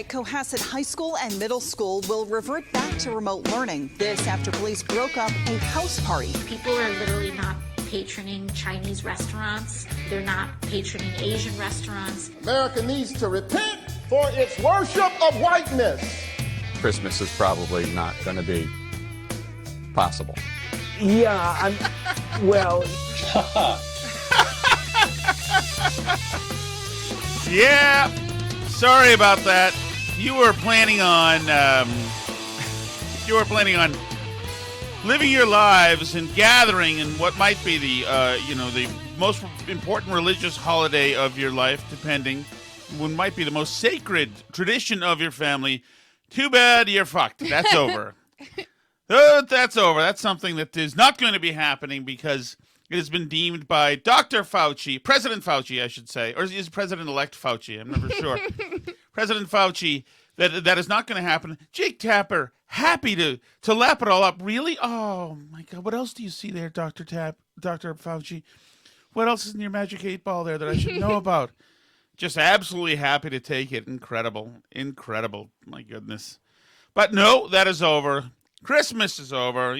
Tonight, Cohasset High School and Middle School will revert back to remote learning. This after police broke up a house party. People are literally not patroning Chinese restaurants. They're not patroning Asian restaurants. America needs to repent for its worship of whiteness. Christmas is probably not going to be possible. Yeah, well... Yeah, sorry about that. You were planning on living your lives and gathering in what might be the most important religious holiday of your life, depending, what might be the most sacred tradition of your family. Too bad you're fucked. That's over. That's over. That's something that is not going to be happening because it has been deemed by Dr. Fauci, President Fauci, I should say, or is President-elect Fauci? I'm never sure. President Fauci, that is not going to happen. Jake Tapper, happy to lap it all up. Really? Oh, my God. What else do you see there, Dr. Fauci? What else is in your magic 8-ball there that I should know about? Just absolutely happy to take it. Incredible. Incredible. My goodness. But no, that is over. Christmas is over,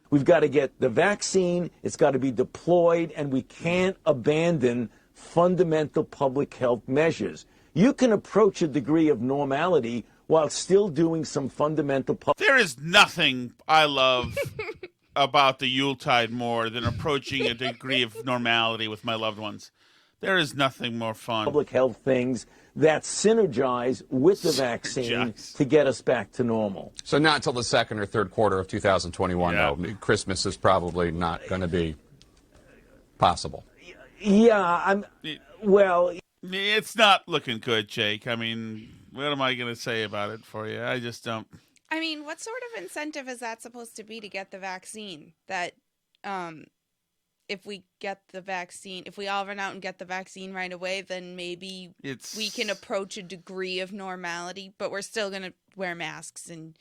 We've got to get the vaccine, it's got to be deployed, and we can't abandon fundamental public health measures. You can approach a degree of normality while still doing some fundamental There is nothing I love about the Yuletide more than approaching a degree of normality with my loved ones. There is nothing more fun. Public health things that synergize with the vaccine to get us back to normal. So not until the second or third quarter of 2021, though. Christmas is probably not going to be possible. Yeah, It's not looking good, Jake. I mean, what am I going to say about it for you? I just don't. I mean, what sort of incentive is that supposed to be to get the vaccine? That if we get the vaccine, if we all run out and get the vaccine right away, then maybe we can approach a degree of normality, but we're still going to wear masks and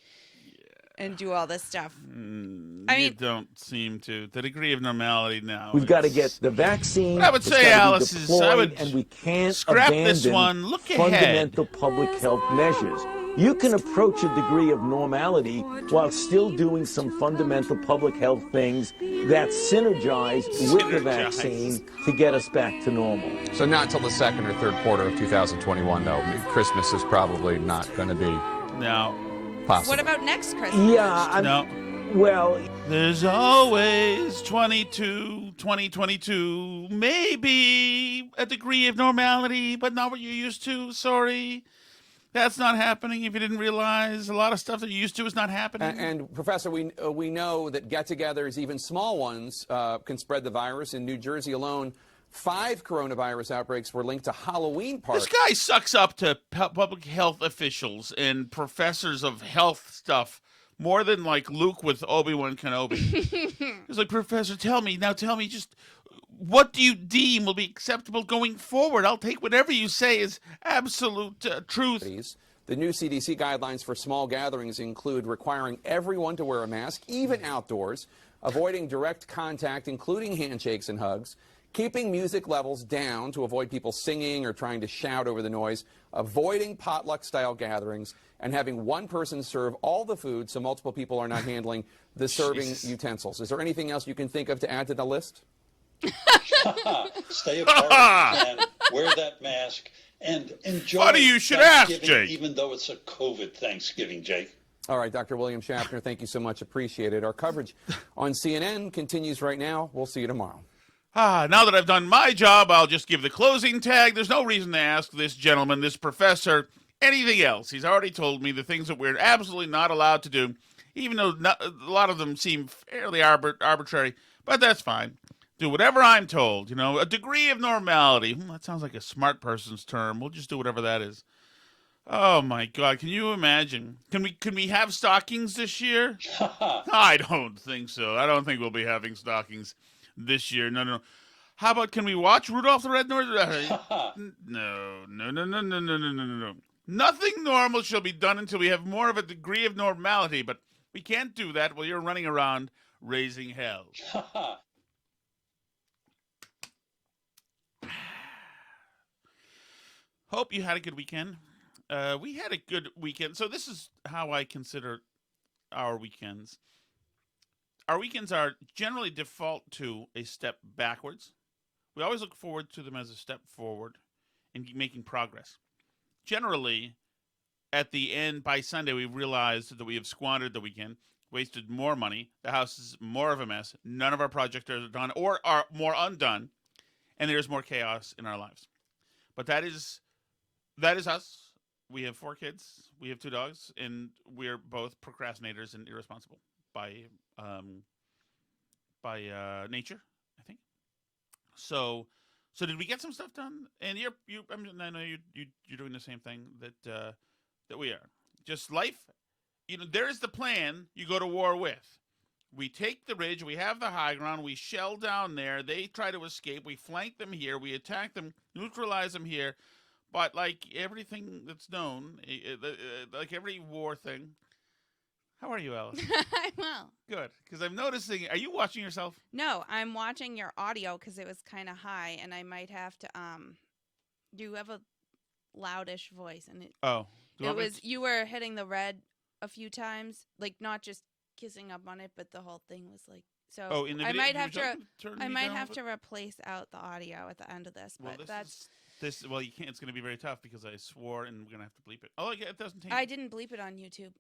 do all this stuff. You don't seem to. The degree of normality now. We've got to get the vaccine. What I would say, Alice, is and we can't scrap abandon this one. Look ahead. Fundamental public health measures. You can approach a degree of normality while still doing some fundamental public health things that synergize with the vaccine to get us back to normal. So not until the second or third quarter of 2021, though. Christmas is probably not going to be possible. What about next Christmas? Yeah, well... There's always 2022, maybe a degree of normality, but not what you're used to. Sorry. That's not happening. If you didn't realize, a lot of stuff that you're used to is not happening. And Professor, we know that get-togethers, even small ones, can spread the virus. In New Jersey alone, 5 coronavirus outbreaks were linked to Halloween parties. This guy sucks up to public health officials and professors of health stuff more than like Luke with Obi-Wan Kenobi. He's like, Professor, tell me, just what do you deem will be acceptable going forward? I'll take whatever you say is absolute truth. The new CDC guidelines for small gatherings include requiring everyone to wear a mask, even outdoors, avoiding direct contact, including handshakes and hugs, keeping music levels down to avoid people singing or trying to shout over the noise, avoiding potluck-style gatherings, and having one person serve all the food so multiple people are not handling the serving utensils. Is there anything else you can think of to add to the list? Stay apart and wear that mask and enjoy Funny you should ask, Thanksgiving, Jake. even though it's a COVID Thanksgiving, Jake. All right, Dr. William Schaffner, thank you so much. Appreciate it. Our coverage on CNN continues right now. We'll see you tomorrow. Now that I've done my job, I'll just give the closing tag. There's no reason to ask this gentleman, this professor, anything else. He's already told me the things that we're absolutely not allowed to do, even though a lot of them seem fairly arbitrary, but that's fine. Do whatever I'm told, a degree of normality. That sounds like a smart person's term. We'll just do whatever that is. Oh my God, can you imagine? Can we have stockings this year? I don't think so. I don't think we'll be having stockings this year. No. How about can we watch Rudolph the Red-Nosed? No. Nothing normal shall be done until we have more of a degree of normality, but we can't do that while you're running around raising hell. Hope you had a good weekend. We had a good weekend. So this is how I consider our weekends. Our weekends are generally default to a step backwards. We always look forward to them as a step forward and making progress. Generally, at the end, by Sunday, we realized that we have squandered the weekend, wasted more money. The house is more of a mess. None of our projects are done or are more undone, and there's more chaos in our lives. But that is us. We have 4 kids. We have 2 dogs, and we're both procrastinators and irresponsible by nature, I think. So did we get some stuff done? And I know you're doing the same thing that we are. Just life. There's the plan you go to war with. We take the ridge. We have the high ground. We shell down there. They try to escape. We flank them here. We attack them, neutralize them here. But like everything that's known, like every war thing. How are you, Alice? I'm well. Good, because I'm noticing. Are you watching yourself? No, I'm watching your audio because it was kind of high, and I might have to. You have a loudish voice, and you were hitting the red a few times, like not just kissing up on it, but the whole thing was like. So oh, in the video, I might have to replace out the audio at the end of this, but well, you can't. It's going to be very tough because I swore, and we're going to have to bleep it. Oh, yeah, it doesn't take. I didn't bleep it on YouTube.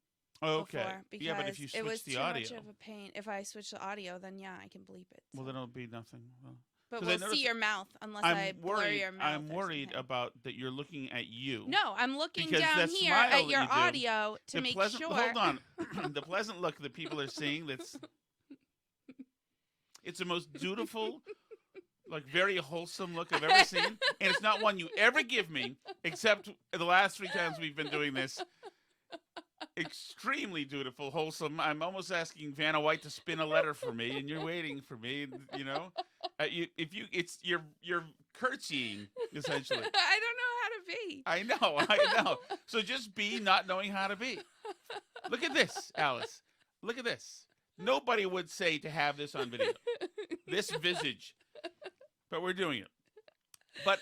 Okay. Before because yeah, but if you switch it was the too audio, much of a pain. If I switch the audio, then yeah, I can bleep it. So. Well, then it'll be nothing. Well, but we'll see your mouth unless I blur your mouth. I'm worried about that. You're looking at you. No, I'm looking down here at your audio to make sure. Hold on, the pleasant look that people are seeing. It's the most dutiful, like very wholesome look I've ever seen, and it's not one you ever give me, except the last 3 times we've been doing this. Extremely dutiful, wholesome. I'm almost asking Vanna White to spin a letter for me, and you're waiting for me. You're curtsying essentially. I don't know how to be. I know. So just be not knowing how to be. Look at this, Alice. Look at this. Nobody would say to have this on video. This visage, but we're doing it. But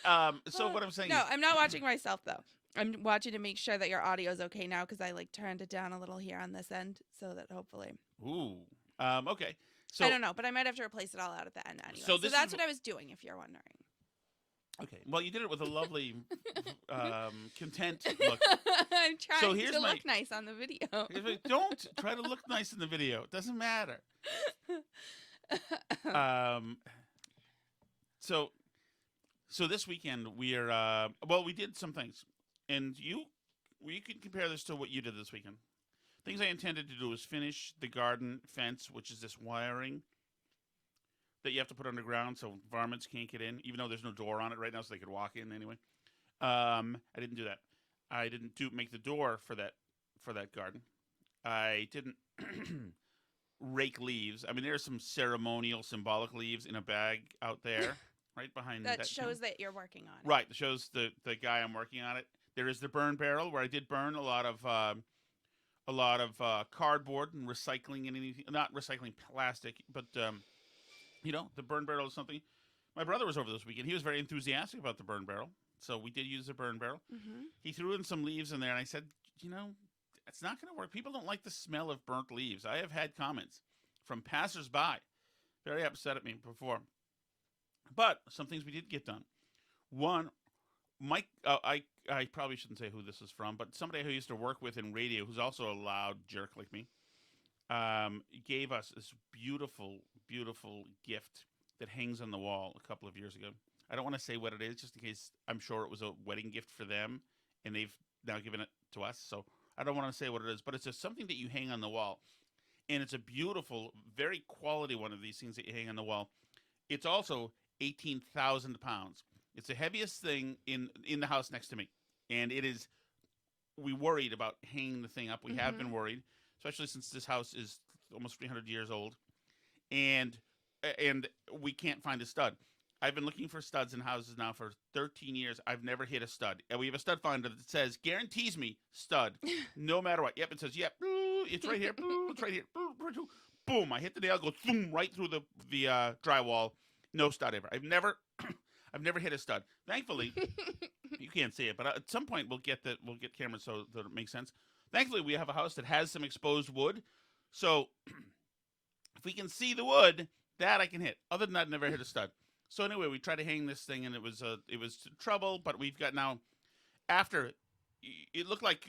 so what I'm saying. No, I'm not watching myself though. I'm watching to make sure that your audio is okay now because I turned it down a little here on this end so that hopefully. Ooh. Okay. So I don't know, but I might have to replace it all out at the end anyway. So that's what I was doing, if you're wondering. Okay. Well, you did it with a lovely, content look. I'm trying to look nice on the video. Don't try to look nice in the video. It doesn't matter. So this weekend we are. We did some things. And we can compare this to what you did this weekend. Things I intended to do was finish the garden fence, which is this wiring that you have to put underground so varmints can't get in, even though there's no door on it right now, so they could walk in anyway. I didn't do that. I didn't make the door for that garden. I didn't rake leaves. I mean, there's some ceremonial, symbolic leaves in a bag out there, right behind that shows that you're working on it. Right, that shows the guy I'm working on it. There is the burn barrel where I did burn a lot of cardboard and recycling and anything. Not recycling plastic, but the burn barrel is something. My brother was over this weekend. He was very enthusiastic about the burn barrel, so we did use the burn barrel. Mm-hmm. He threw in some leaves in there, and I said, it's not going to work. People don't like the smell of burnt leaves. I have had comments from passersby, very upset at me before. But some things we did get done. One, Mike, I probably shouldn't say who this is from, but somebody who used to work with in radio, who's also a loud jerk like me, gave us this beautiful, beautiful gift that hangs on the wall a couple of years ago. I don't want to say what it is, just in case. I'm sure it was a wedding gift for them, and they've now given it to us. So I don't want to say what it is, but it's just something that you hang on the wall, and it's a beautiful, very quality one of these things that you hang on the wall. It's also 18,000 pounds. It's the heaviest thing in the house next to me. And it is, we worried about hanging the thing up. We have been worried, especially since this house is almost 300 years old. And we can't find a stud. I've been looking for studs in houses now for 13 years. I've never hit a stud. And we have a stud finder that says, guarantees me stud, no matter what. Yep, it says, yep, it's right here, it's right here. Boom, I hit the nail, goes boom, right through the drywall. No stud ever. I've never hit a stud. Thankfully, You can't see it, but at some point we'll get cameras so that it makes sense. Thankfully, we have a house that has some exposed wood, so if we can see the wood, that I can hit. Other than that, never hit a stud. So anyway, we tried to hang this thing, and it was trouble. But we've got now. After it looked like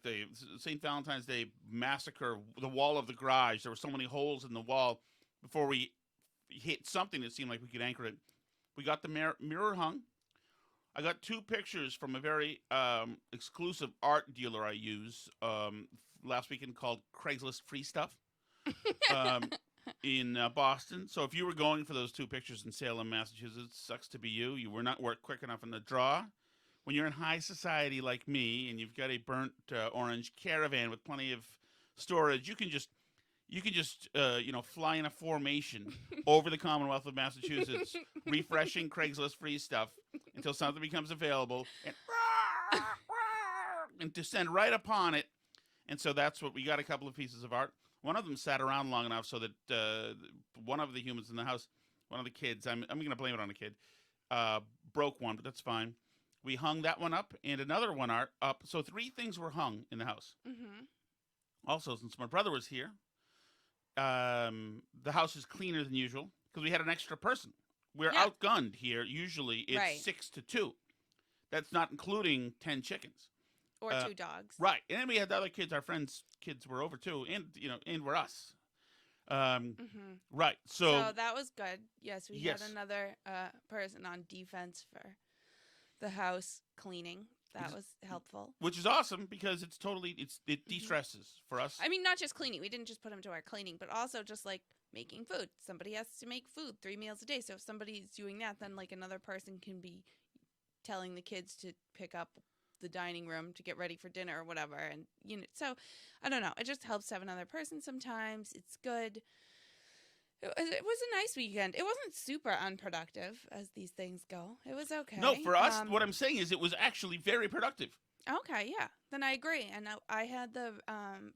the St. Valentine's Day massacre, the wall of the garage. There were so many holes in the wall before we hit something that seemed like we could anchor it. We got the mirror hung. I got 2 pictures from a very exclusive art dealer I use last weekend called Craigslist Free Stuff in Boston. So if you were going for those 2 pictures in Salem, Massachusetts, sucks to be you. You were not worked quick enough in the draw. When you're in high society like me and you've got a burnt orange Caravan with plenty of storage, you can just fly in a formation over the Commonwealth of Massachusetts, refreshing Craigslist Free Stuff until something becomes available, and descend right upon it. And so that's what we got. A couple of pieces of art. One of them sat around long enough so that one of the humans in the house, one of the kids, I'm going to blame it on a kid, broke one, but that's fine. We hung that one up and another one up. So 3 things were hung in the house. Mm-hmm. Also, since my brother was here, the house is cleaner than usual because we had an extra person. We're outgunned here. Usually it's 6 to 2. That's not including 10 chickens. Or 2 dogs. Right. And then we had the other kids, our friends' kids were over too, and we're us. Right. So that was good. Yes, we had another person on defense for the house cleaning. That was helpful. Which is awesome because it de-stresses for us. I mean, not just cleaning. We didn't just put him to our cleaning, but also just like making food. Somebody has to make food 3 meals a day. So if somebody's doing that, then like another person can be telling the kids to pick up the dining room to get ready for dinner or whatever. And so I don't know. It just helps to have another person sometimes. It's good. It was a nice weekend. It wasn't super unproductive as these things go. It was okay. No, for us, what I'm saying is it was actually very productive. Okay, yeah. Then I agree. And I had the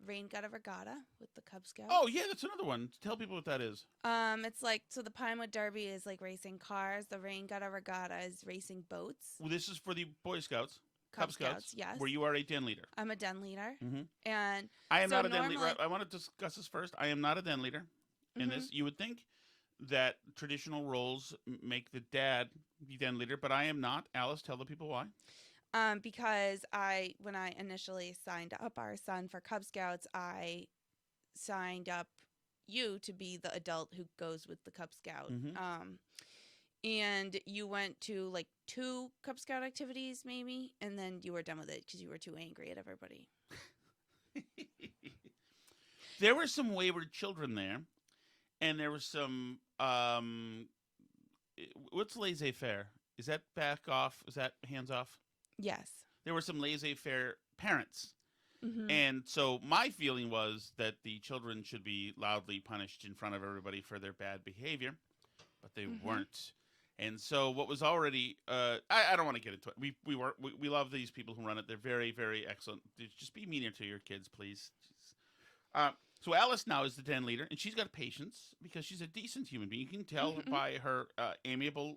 rain gutter regatta with the Cub Scouts. Oh, yeah, that's another one. Tell people what that is. It's like, so the Pinewood Derby is like racing cars. The rain gutter regatta is racing boats. Well, this is for the Boy Scouts. Cub Scouts, yes. Where you are a den leader. I'm a den leader. Mm-hmm. And I am not a den leader. I want to discuss this first. I am not a den leader in this. You would think that traditional roles make the dad the den leader, but I am not. Alice, tell the people why. Because when I initially signed up our son for Cub Scouts, I signed up you to be the adult who goes with the Cub Scout. Mm-hmm. And you went to like 2 Cub Scout activities maybe, and then you were done with it because you were too angry at everybody. There were some wayward children there, and there was some, what's laissez-faire? Is that back off? Is that hands off? Yes. There were some laissez-faire parents. Mm-hmm. And so my feeling was that the children should be loudly punished in front of everybody for their bad behavior, but they weren't. And so what was already, I don't want to get into it. We love these people who run it. They're very, very excellent. Just be meaner to your kids, please. So Alice now is the den leader, and she's got patience because she's a decent human being. You can tell by her amiable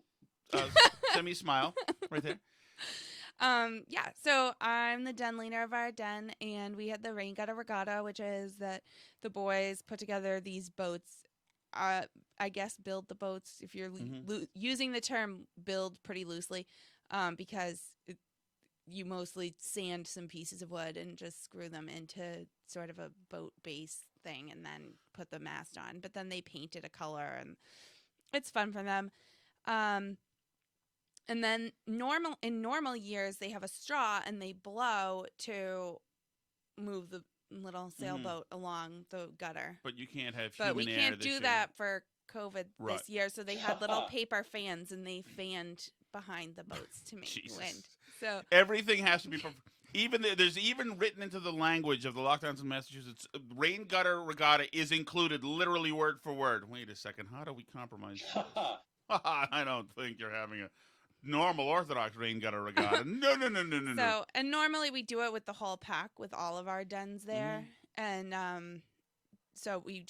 semi-smile right there. Yeah, so I'm the den leader of our den, and we had the rain gutter regatta, which is that the boys put together these boats. I guess build the boats, if you're using the term build pretty loosely, because you mostly sand some pieces of wood and just screw them into sort of a boat base thing and then put the mast on. But then they paint it a color, and it's fun for them. And then in normal years, they have a straw and they blow to move the little sailboat along the gutter. But you can't have But we human air can't this do year. that for COVID Right. this year. So they had little paper fans and they fanned behind the boats to make Jesus. wind. So Everything has to be there's even written into the language of the lockdowns in Massachusetts, rain gutter regatta is included literally word for word. Wait a second, how do we compromise? I don't think you're having a normal Orthodox rain gutter regatta. No. So, and normally we do it with the whole pack with all of our dens there. And so we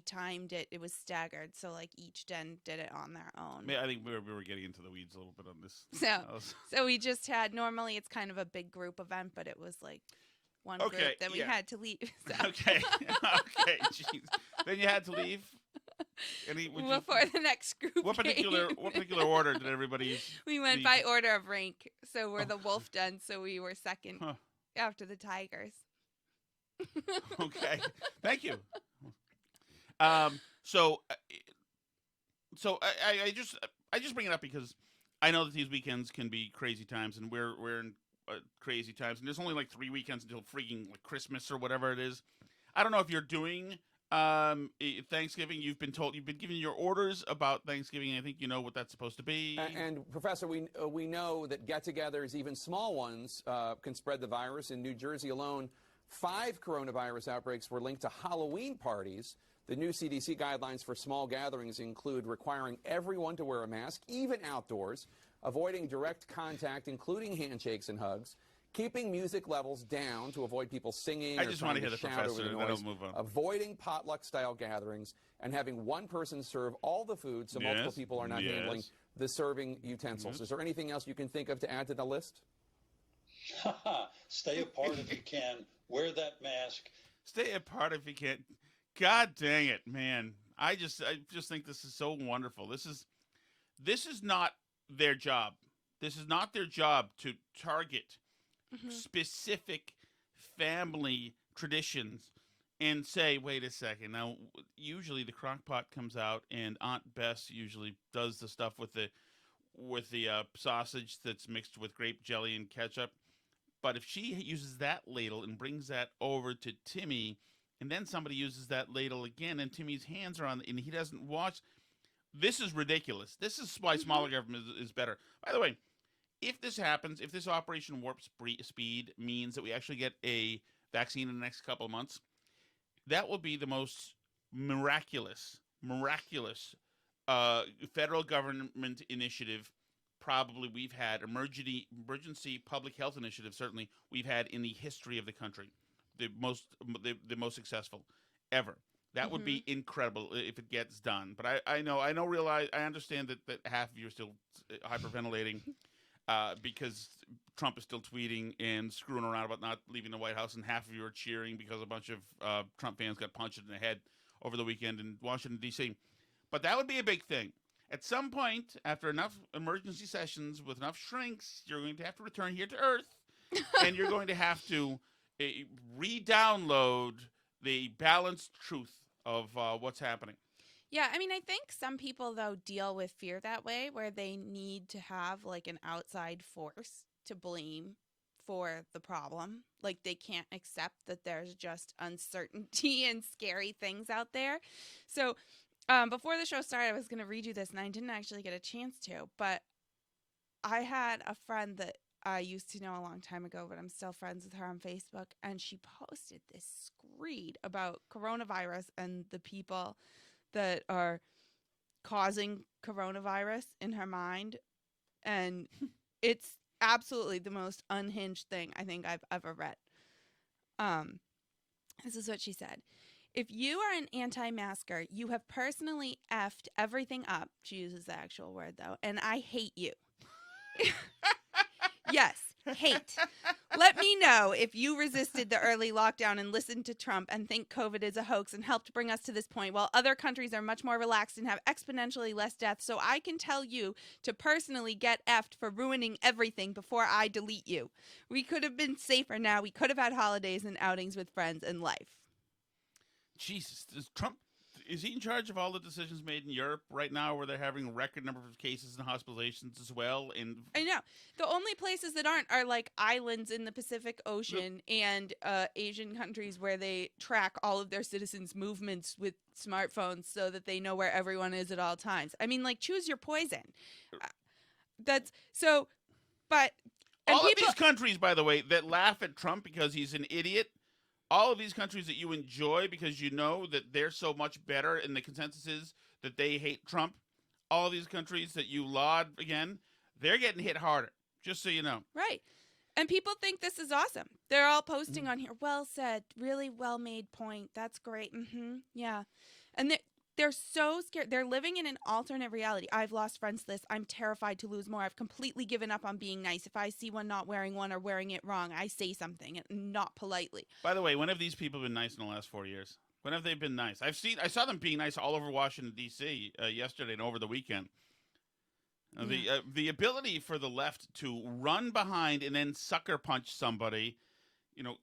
timed it. It was staggered, so like each den did it on their own. I think we were getting into the weeds a little bit on this. So we just had, normally it's kind of a big group event, but it was like one group that we had to leave. So. Okay, jeez. Then you had to leave. Before the next group. What particular order did everybody? We went by order of rank. So we're the wolf den. So we were second after the tigers. Okay, thank you. So I just bring it up because I know that these weekends can be crazy times, and we're in crazy times, and there's only like 3 weekends until freaking like Christmas or whatever it is. I don't know if you're doing Thanksgiving. You've been given your orders about Thanksgiving. I think you know what that's supposed to be. And Professor, we know that get-togethers, even small ones, can spread the virus. In New Jersey alone, 5 coronavirus outbreaks were linked to Halloween parties. The new CDC guidelines for small gatherings include requiring everyone to wear a mask, even outdoors, avoiding direct contact, including handshakes and hugs, keeping music levels down to avoid people singing I just or want to trying hear to the shout over professor, the then noise, I'll move on. avoiding potluck-style gatherings, and having one person serve all the food so multiple people are not handling the serving utensils. Is there anything else you can think of to add to the list? Stay apart if you can. Wear that mask. Stay apart if you can. God dang it, man! I just think this is so wonderful. This is not their job. This is not their job to target specific family traditions and say, wait a second. Now, usually the crock pot comes out, and Aunt Bess usually does the stuff with the sausage that's mixed with grape jelly and ketchup. But if she uses that ladle and brings that over to Timmy, and then somebody uses that ladle again, and Timmy's hands are on, and he doesn't wash, this is ridiculous. This is why smaller government is better. By the way, if this happens, if this Operation Warp Speed means that we actually get a vaccine in the next couple of months, that will be the most miraculous federal government initiative probably we've had, emergency public health initiative certainly we've had in the history of the country, the most successful ever. That would be incredible if it gets done. But I understand that half of you are still hyperventilating because Trump is still tweeting and screwing around about not leaving the White House, and half of you are cheering because a bunch of Trump fans got punched in the head over the weekend in Washington, D.C. But that would be a big thing. At some point, after enough emergency sessions with enough shrinks, you're going to have to return here to Earth, and you're going to have to re-download the balanced truth of what's happening. Yeah, I mean, I think some people, though, deal with fear that way, where they need to have, like, an outside force to blame for the problem. Like, they can't accept that there's just uncertainty and scary things out there. So before the show started, I was going to read you this, and I didn't actually get a chance to, but I had a friend that I used to know a long time ago, but I'm still friends with her on Facebook, and she posted this screed about coronavirus and the people that are causing coronavirus in her mind, and it's absolutely the most unhinged thing I think I've ever read. This is what she said. If you are an anti-masker, you have personally effed everything up. She uses the actual word, though, and I hate you. Yes, hate. Let me know if you resisted the early lockdown and listened to Trump and think COVID is a hoax and helped bring us to this point, while other countries are much more relaxed and have exponentially less deaths. So I can tell you to personally get effed for ruining everything before I delete you. We could have been safer now. We could have had holidays and outings with friends and life. Jesus, is he in charge of all the decisions made in Europe right now, where they're having a record number of cases and hospitalizations as well? And I know. The only places that aren't are like islands in the Pacific Ocean and Asian countries where they track all of their citizens' movements with smartphones so that they know where everyone is at all times. I mean, like, choose your poison. That's so, but... all of these countries, by the way, that laugh at Trump because he's an idiot, all of these countries that you enjoy because you know that they're so much better and the consensus is that they hate Trump, all of these countries that you laud again, they're getting hit harder, just so you know. Right. And people think this is awesome. They're all posting on here. Well said. Really well made point. That's great. Yeah. And they're so scared. They're living in an alternate reality. I've lost friends to this. I'm terrified to lose more. I've completely given up on being nice. If I see one not wearing one or wearing it wrong, I say something, and not politely. By the way, when have these people been nice in the last 4 years? When have they been nice? I saw them being nice all over Washington, D.C. Yesterday and over the weekend. The ability for the left to run behind and then sucker punch somebody,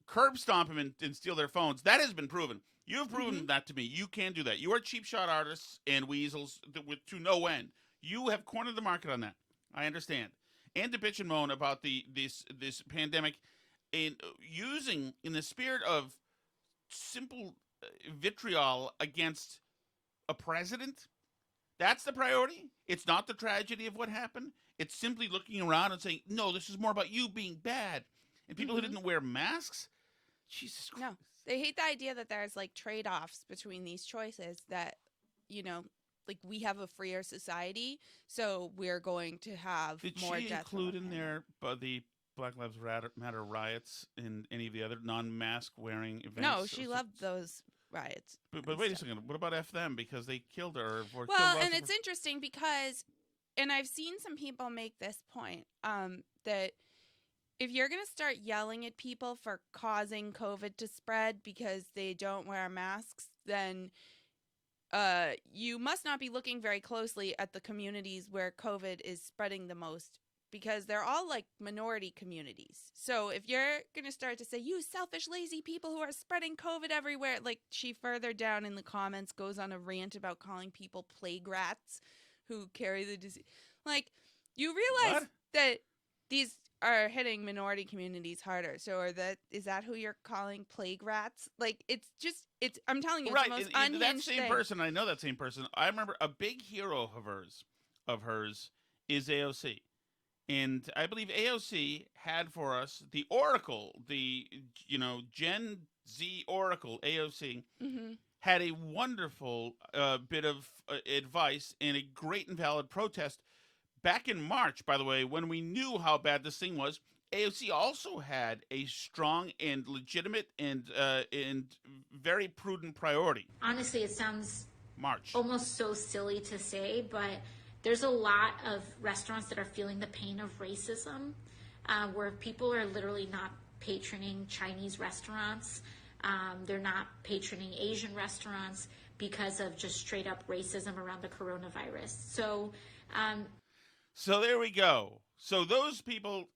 curb stomp them and steal their phones, that has been proven. You have proven that to me. You can do that. You are cheap shot artists and weasels to no end. You have cornered the market on that. I understand. And to bitch and moan about this pandemic and using, in the spirit of simple vitriol against a president. That's the priority. It's not the tragedy of what happened. It's simply looking around and saying, no, this is more about you being bad. And people who didn't wear masks, Jesus Christ. No, they hate the idea that there's like trade-offs between these choices that, like we have a freer society, so we're going to have more deaths. Did she include in there the Black Lives Matter riots and any of the other non-mask wearing events? No, she loved those riots. But wait a second. What about F them? Because they killed her. And it's interesting because, and I've seen some people make this point, that if you're going to start yelling at people for causing COVID to spread because they don't wear masks, then you must not be looking very closely at the communities where COVID is spreading the most, because they're all like minority communities. So if you're going to start to say, you selfish, lazy people who are spreading COVID everywhere, like she further down in the comments goes on a rant about calling people plague rats who carry the disease. Like, you realize that these are hitting minority communities harder. So is that who you're calling plague rats? Like, I'm telling you, it's the most unhinged that same thing. person, I know that same person. I remember a big hero of hers is AOC. And I believe AOC had for us the Oracle, the Gen Z Oracle, AOC, had a wonderful bit of advice and a great and valid protest back in March, by the way, when we knew how bad this thing was. AOC also had a strong and legitimate and very prudent priority. Honestly, it sounds March almost so silly to say, but there's a lot of restaurants that are feeling the pain of racism, where people are literally not patroning Chinese restaurants. They're not patroning Asian restaurants because of just straight up racism around the coronavirus. So there we go. So those people,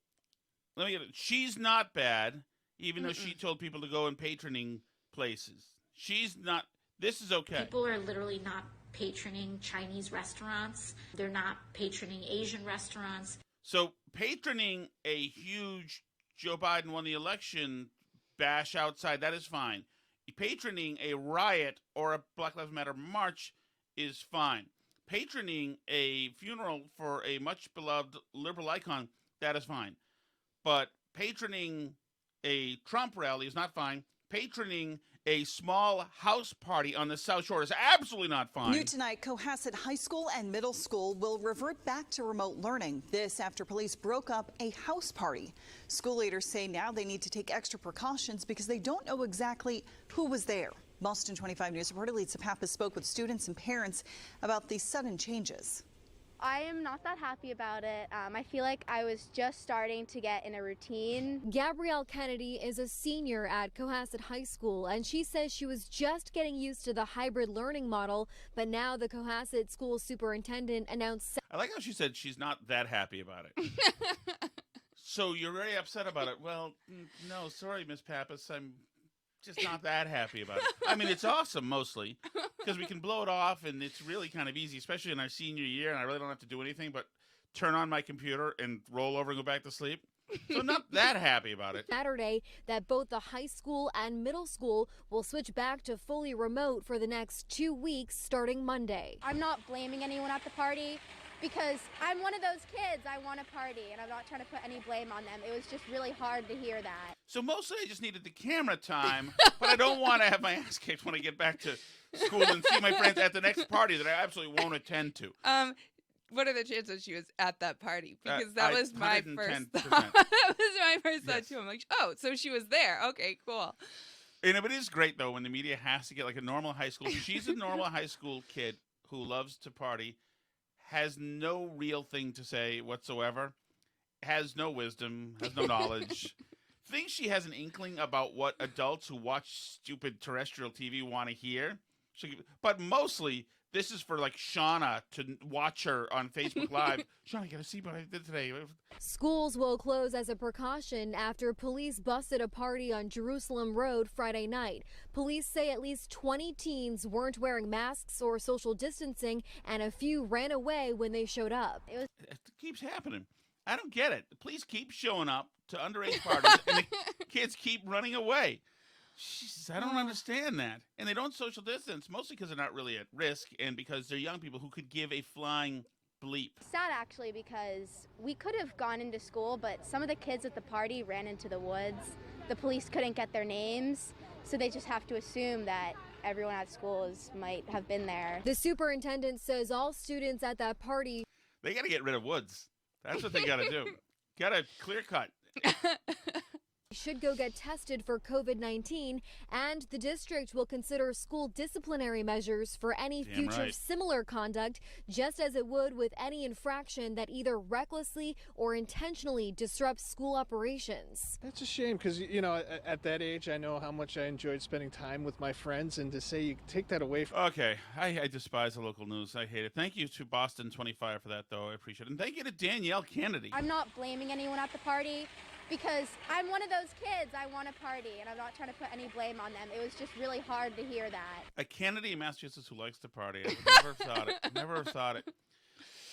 let me get it. She's not bad, even though she told people to go in patroning places. She's not. This is okay. People are literally not patroning Chinese restaurants. They're not patroning Asian restaurants. So patroning a huge Joe Biden won the election bash outside, that is fine. Patroning a riot or a Black Lives Matter march is fine. Patroning a funeral for a much beloved liberal icon, that is fine. But patroning a Trump rally is not fine. Patroning a small house party on the South Shore is absolutely not fine. New tonight, Cohasset High School and Middle School will revert back to remote learning. This after police broke up a house party. School leaders say now they need to take extra precautions because they don't know exactly who was there. Boston 25 News reporter Lisa Pappas spoke with students and parents about these sudden changes. I am not that happy about it. I feel like I was just starting to get in a routine. Gabrielle Kennedy is a senior at Cohasset High School, and she says she was just getting used to the hybrid learning model, but now the Cohasset school superintendent announced... I like how she said she's not that happy about it. So you're very upset about it. Well, no, sorry, Miss Pappas. I'm just not that happy about it. I mean, it's awesome mostly because we can blow it off and it's really kind of easy, especially in our senior year, and I really don't have to do anything but turn on my computer and roll over and go back to sleep. So I'm not that happy about it. Saturday that both the high school and middle school will switch back to fully remote for the next 2 weeks starting Monday. I'm not blaming anyone at the party because I'm one of those kids. I want to party, and I'm not trying to put any blame on them. It was just really hard to hear that. So mostly I just needed the camera time, but I don't want to have my ass kicked when I get back to school and see my friends at the next party that I absolutely won't attend to. what are the chances she was at that party? Because that was my first 110%. thought. That was my first thought Yes. too. I'm like, oh, so she was there. Okay, cool. And it is great though when the media has to get like a normal high school. She's a normal high school kid who loves to party, has no real thing to say whatsoever, has no wisdom, has no knowledge. Thinks she has an inkling about what adults who watch stupid terrestrial TV want to hear. But mostly, this is for like Shauna to watch her on Facebook Live. Shauna, gotta see what I did today. Schools will close as a precaution after police busted a party on Jerusalem Road Friday night. Police say at least 20 teens weren't wearing masks or social distancing, and a few ran away when they showed up. It keeps happening. I don't get it. The police keep showing up to underage parties, and the kids keep running away. Jesus, I don't understand that. And they don't social distance, mostly because they're not really at risk and because they're young people who could give a flying bleep. Sad actually, because we could have gone into school, but some of the kids at the party ran into the woods. The police couldn't get their names, so they just have to assume that everyone at schools might have been there. The superintendent says all students at that party... They got to get rid of woods. That's what they got to do. Got to clear cut. should go get tested for COVID-19, and the district will consider school disciplinary measures for any future similar conduct, just as it would with any infraction that either recklessly or intentionally disrupts school operations. It's a shame because, you know, at that age, I know how much I enjoyed spending time with my friends, and to say you take that away from... Okay, I despise the local news. I hate it. Thank you to Boston 25 for that, though. I appreciate it. And thank you to Danielle Kennedy. I'm not blaming anyone at the party because I'm one of those kids. I want to party, and I'm not trying to put any blame on them. It was just really hard to hear that. A Kennedy in Massachusetts who likes to party. I never thought it. Never thought it.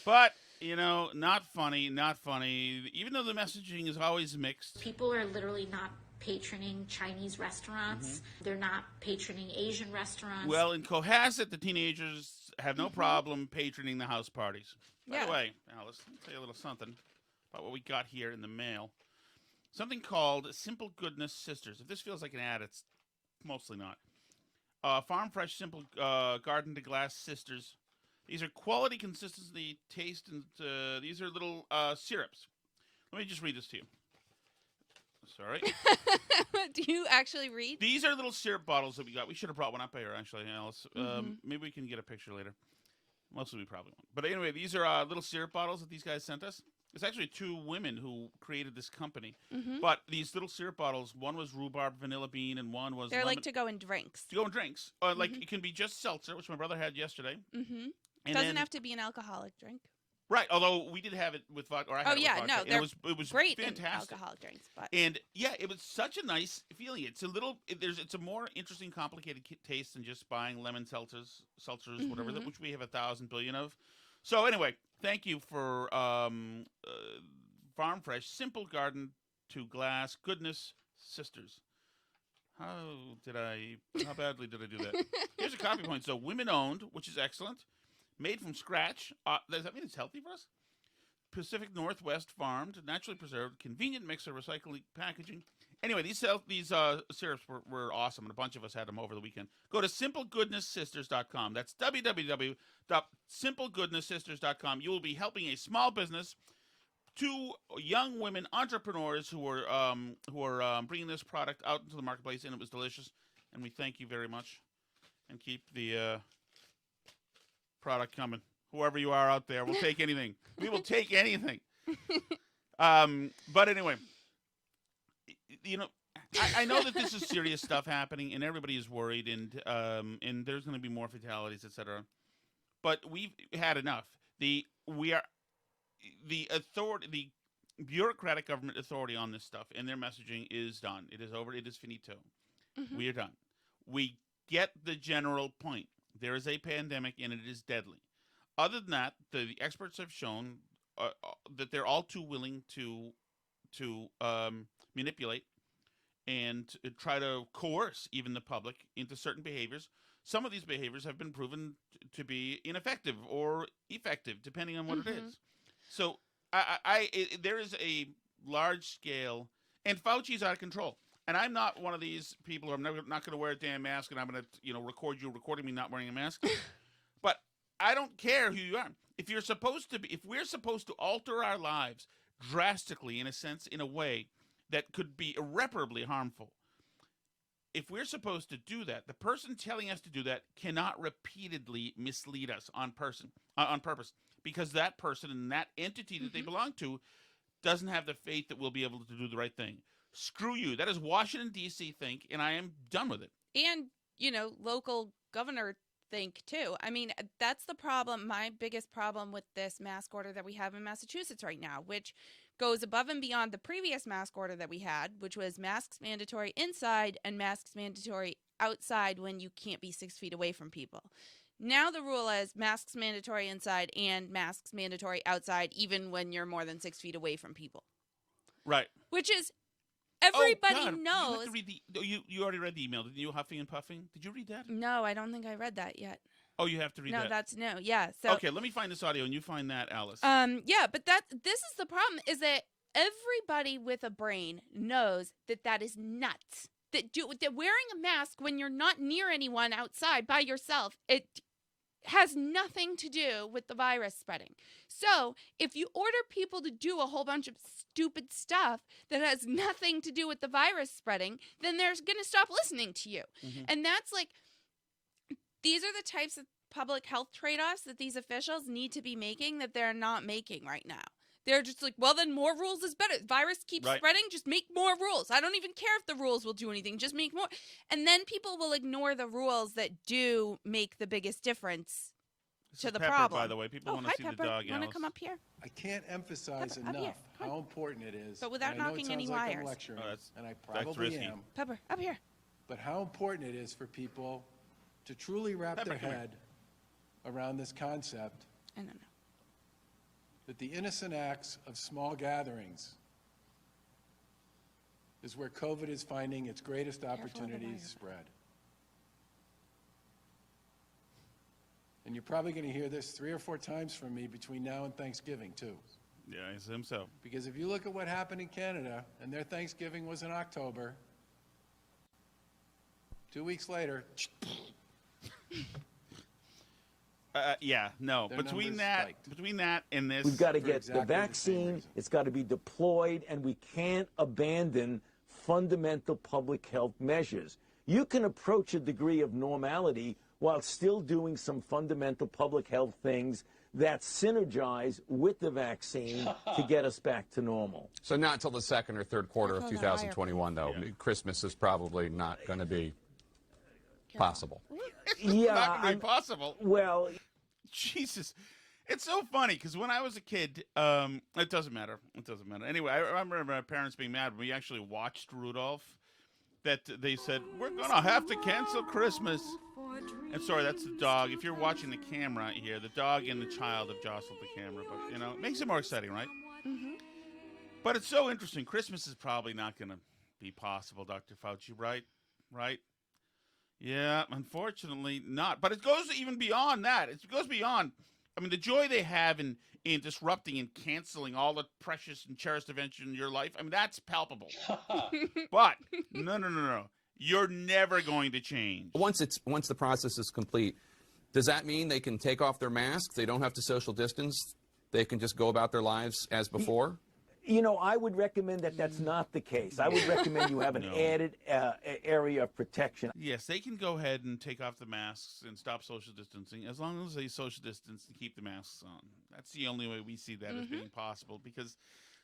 But, you know, not funny, not funny. Even though the messaging is always mixed. People are literally not patroning Chinese restaurants. Mm-hmm. They're not patroning Asian restaurants. Well, in Cohasset, the teenagers have no problem patroning the house parties. By the way, Alice, let me tell you a little something about what we got here in the mail. Something called Simple Goodness Sisters. If this feels like an ad, it's mostly not. Farm Fresh Simple Garden to Glass Sisters. These are quality, consistency, taste, and these are little syrups. Let me just read this to you. Sorry. Do you actually read? These are little syrup bottles that we got. We should have brought one up here, actually, Alice. Maybe we can get a picture later. Mostly we probably won't. But anyway, these are little syrup bottles that these guys sent us. It's actually two women who created this company. Mm-hmm. But these little syrup bottles, one was rhubarb vanilla bean, and one was They're like to go in drinks. To go in drinks. Like it can be just seltzer, which my brother had yesterday. Mm-hmm. Doesn't have to be an alcoholic drink. Right, although we did have it with vodka. Or I had it with vodka. No, it was great fantastic. In alcoholic drinks, but and yeah, it was such a nice feeling. It's a little, it's a more interesting, complicated taste than just buying lemon seltzers, whatever, which we have 1,000 billion of. So anyway, thank you for Farm Fresh Simple Garden to Glass Goodness Sisters. How badly did I do that? Here's a copy point. So women owned, which is excellent. Made from scratch. Does that mean it's healthy for us? Pacific Northwest farmed, naturally preserved, convenient mix of recycling packaging. Anyway, these syrups were awesome, and a bunch of us had them over the weekend. Go to simplegoodnesssisters.com. That's www.simplegoodnesssisters.com. You will be helping a small business, two young women entrepreneurs who are bringing this product out into the marketplace, and it was delicious. And we thank you very much, and keep the product coming. Whoever you are out there, we'll take anything. We will take anything. But anyway, you know, I know that this is serious stuff happening, and everybody is worried, and there's going to be more fatalities, etc. But we've had enough. The bureaucratic government authority on this stuff and their messaging is done. It is over. It is finito. Mm-hmm. We are done. We get the general point. There is a pandemic, and it is deadly. Other than that, the experts have shown that they're all too willing to manipulate and try to coerce even the public into certain behaviors. Some of these behaviors have been proven to be ineffective or effective, depending on what it is. So there is a large scale, and Fauci's out of control. And I'm not one of these people who I'm not going to wear a damn mask, and I'm going to record you recording me not wearing a mask. But I don't care who you are. If we're supposed to alter our lives drastically, in a sense, in a way that could be irreparably harmful, if we're supposed to do that, the person telling us to do that cannot repeatedly mislead us on purpose, because that person and that entity that they belong to doesn't have the faith that we'll be able to do the right thing. Screw you. That is Washington, D.C. think, and I am done with it. And, local governor think too. I mean, that's the problem. My biggest problem with this mask order that we have in Massachusetts right now, which goes above and beyond the previous mask order that we had, which was masks mandatory inside and masks mandatory outside when you can't be 6 feet away from people. Now the rule is masks mandatory inside and masks mandatory outside, even when you're more than 6 feet away from people. Right. Which is, everybody knows. You have to read you already read the email, didn't you? Huffing and puffing. Did you read that? No, I don't think I read that yet. Oh, you have to read that. No, that's no. Yeah. So okay, let me find this audio and you find that, Alice. Yeah, but this is the problem: is that everybody with a brain knows that is nuts. That wearing a mask when you're not near anyone outside by yourself, it has nothing to do with the virus spreading. So if you order people to do a whole bunch of stupid stuff that has nothing to do with the virus spreading, then they're going to stop listening to you. Mm-hmm. And that's like, these are the types of public health trade-offs that these officials need to be making that they're not making right now. They're just like, well, then more rules is better. Virus keeps spreading, just make more rules. I don't even care if the rules will do anything, just make more. And then people will ignore the rules that do make the biggest difference to the Pepper, problem. By the way, people want to see Pepper. the dog. You want to come up here? I can't emphasize Pepper, enough how important it is. But without knocking any like wires. And I probably am. Pepper, up here. But how important it is for people to truly wrap their head around this concept. I don't know. That the innocent acts of small gatherings is where COVID is finding its greatest opportunity to spread. And you're probably going to hear this 3 or 4 times from me between now and Thanksgiving, too. Yeah, I assume so. Because if you look at what happened in Canada, and their Thanksgiving was in October, 2 weeks later... Between that and this, we've got to get the vaccine. It's got to be deployed, and we can't abandon fundamental public health measures. You can approach a degree of normality while still doing some fundamental public health things that synergize with the vaccine to get us back to normal. So not until the second or third quarter of 2021, though. Yeah. Christmas is probably not going to be possible. Yeah, not going to be possible. Well, Jesus, it's so funny because when I was a kid, it doesn't matter. It doesn't matter. Anyway, I remember my parents being mad when we actually watched Rudolph. That they said we're gonna have to cancel Christmas. And sorry, that's the dog. If you're watching the camera here, the dog and the child have jostled the camera, but it makes it more exciting, right? Mm-hmm. But it's so interesting. Christmas is probably not going to be possible, Dr. Fauci, right? Right? Yeah, unfortunately not. But it goes even beyond that. It goes beyond. I mean, the joy they have in disrupting and canceling all the precious and cherished events in your life, I mean, that's palpable. But no. You're never going to change. Once the process is complete, does that mean they can take off their masks? They don't have to social distance? They can just go about their lives as before? I would recommend that that's not the case. I would recommend you have an added area of protection. Yes, they can go ahead and take off the masks and stop social distancing as long as they social distance and keep the masks on. That's the only way we see that as being possible, because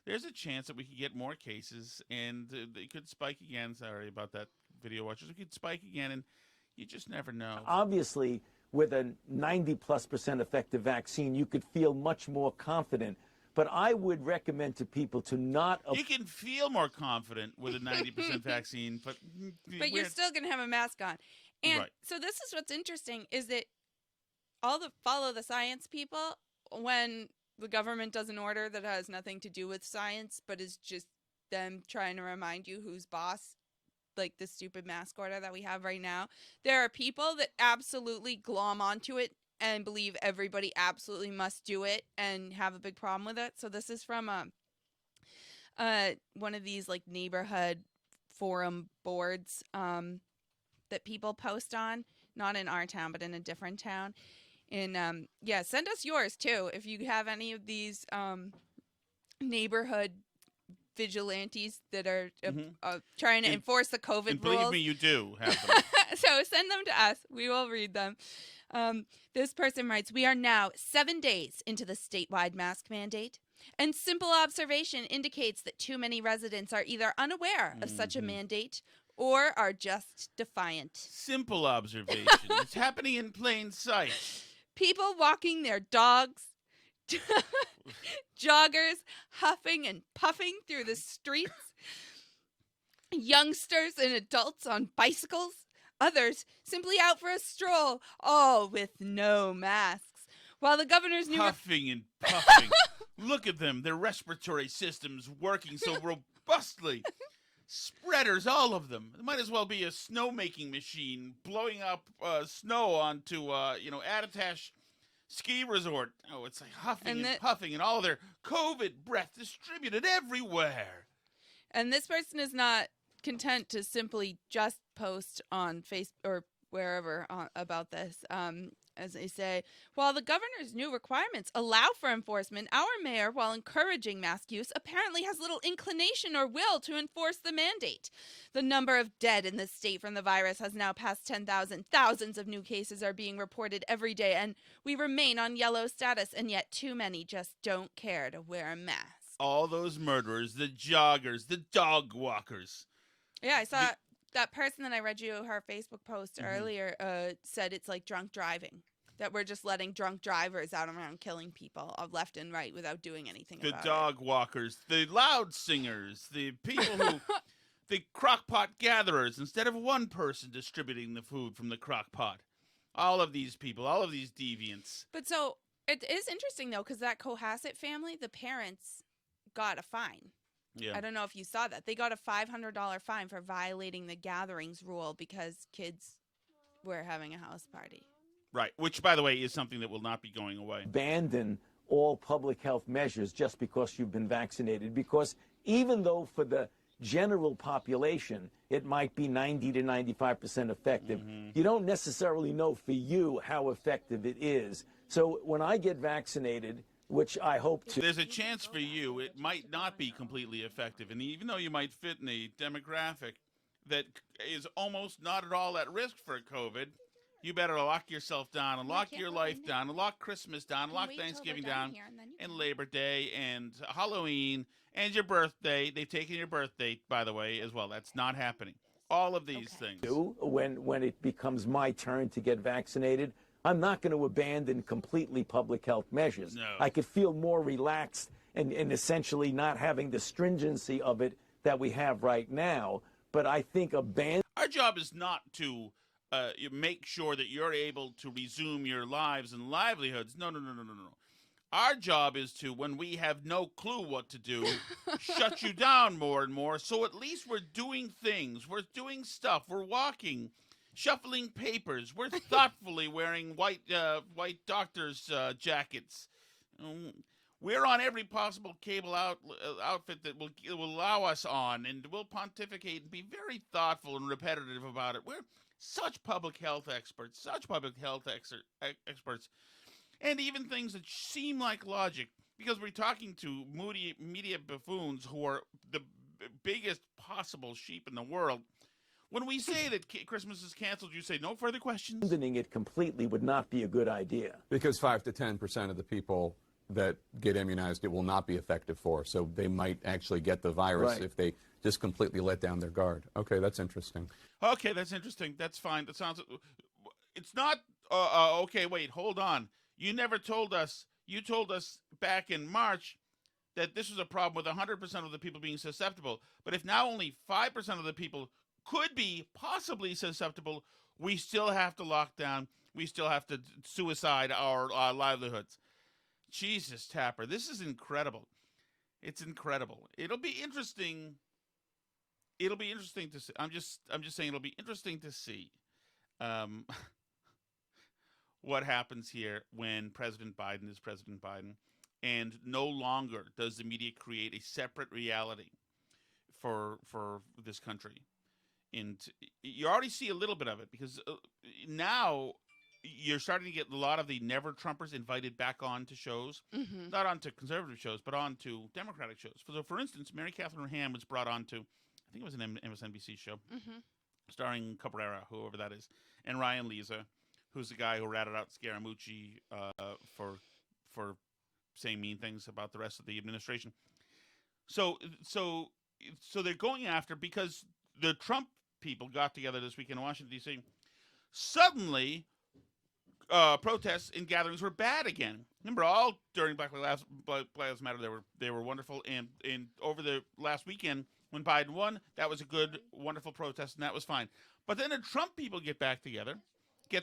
there's a chance that we could get more cases and they could spike again. Sorry about that, video watchers. We could spike again, and you just never know. Obviously, with a 90+% effective vaccine, you could feel much more confident. But I would recommend to people to not... You can feel more confident with a 90% vaccine, but you're still going to have a mask on. And so this is what's interesting, is that all the follow the science people, when the government does an order that has nothing to do with science, but is just them trying to remind you who's boss, like the stupid mask order that we have right now, there are people that absolutely glom onto it and believe everybody absolutely must do it and have a big problem with it. So this is from one of these like neighborhood forum boards that people post on, not in our town, but in a different town. And yeah, send us yours too if you have any of these neighborhood vigilantes that are trying to enforce the COVID and rules. believe me, you do have them. So send them to us. We will read them. This person writes, "We are now 7 days into the statewide mask mandate, and simple observation indicates that too many residents are either unaware of such a mandate or are just defiant." Simple observation. It's happening in plain sight. People walking their dogs, joggers huffing and puffing through the streets, youngsters and adults on bicycles, others simply out for a stroll, all with no masks. While the governor's new Puffing and puffing. Look at them. Their respiratory system's working so robustly. Spreaders, all of them. It might as well be a snowmaking machine blowing up snow onto, Attitash ski resort. Oh, it's like huffing and puffing and all their COVID breath distributed everywhere. And this person is not content to simply just post on Facebook or wherever about this. As they say, while the governor's new requirements allow for enforcement, our mayor, while encouraging mask use, apparently has little inclination or will to enforce the mandate. The number of dead in the state from the virus has now passed 10,000. Thousands of new cases are being reported every day, and we remain on yellow status, and yet too many just don't care to wear a mask. All those murderers, the joggers, the dog walkers. Yeah, I saw that person that I read you her Facebook post earlier said it's like drunk driving, that we're just letting drunk drivers out around killing people left and right without doing anything about it. The dog walkers, the loud singers, the people who, the crockpot gatherers, instead of one person distributing the food from the crockpot. All of these people, all of these deviants. But so it is interesting, though, because that Cohasset family, the parents got a fine. Yeah. I don't know if you saw that. They got a $500 fine for violating the gatherings rule because kids were having a house party. Right, which, by the way, is something that will not be going away. Abandon all public health measures just because you've been vaccinated, because even though for the general population it might be 90 to 95% effective, you don't necessarily know for you how effective it is. So when I get vaccinated, which I hope to. There's a chance for you it might not be completely effective. And even though you might fit in a demographic that is almost not at all at risk for COVID, you better lock yourself down and lock your life down and lock Christmas down, lock Thanksgiving down, and Labor Day and Halloween and your birthday. They've taken your birthday, by the way, as well. That's not happening. All of these things. When it becomes my turn to get vaccinated, I'm not going to abandon completely public health measures. No. I could feel more relaxed and essentially not having the stringency of it that we have right now. But I think our job is not to make sure that you're able to resume your lives and livelihoods. No. Our job is to, when we have no clue what to do, shut you down more and more. So at least we're doing things. We're doing stuff. We're walking. Shuffling papers. We're thoughtfully wearing white doctor's jackets. We're on every possible cable outfit that will allow us on, and we'll pontificate and be very thoughtful and repetitive about it. We're such public health experts, experts, and even things that seem like logic, because we're talking to moody media buffoons who are the biggest possible sheep in the world. When we say that Christmas is canceled, you say no further questions? Abandoning it completely would not be a good idea. Because 5 to 10% of the people that get immunized, it will not be effective for. So they might actually get the virus if they just completely let down their guard. Okay, that's interesting. Okay, that's interesting. That's fine. That sounds... It's not... okay, wait, hold on. You never told us... You told us back in March that this was a problem with 100% of the people being susceptible. But if now only 5% of the people could be possibly susceptible, we still have to lock down. We still have to suicide our livelihoods. Jesus, Tapper, this is incredible. It's incredible. It'll be interesting. It'll be interesting to see. I'm just saying it'll be interesting to see what happens here when President Biden is President Biden, and no longer does the media create a separate reality for this country. And you already see a little bit of it, because now you're starting to get a lot of the never Trumpers invited back on to shows, not onto conservative shows, but on to Democratic shows. So, for instance, Mary Catherine Ham was brought on to, I think it was an MSNBC show, starring Cabrera, whoever that is, and Ryan Leza, who's the guy who ratted out Scaramucci for saying mean things about the rest of the administration. So they're going after, because the Trump people got together this week in Washington, D.C., suddenly protests and gatherings were bad again. Remember, all during Black Lives Matter, they were wonderful, and over the last weekend when Biden won, that was a good, wonderful protest, and that was fine. But then the Trump people get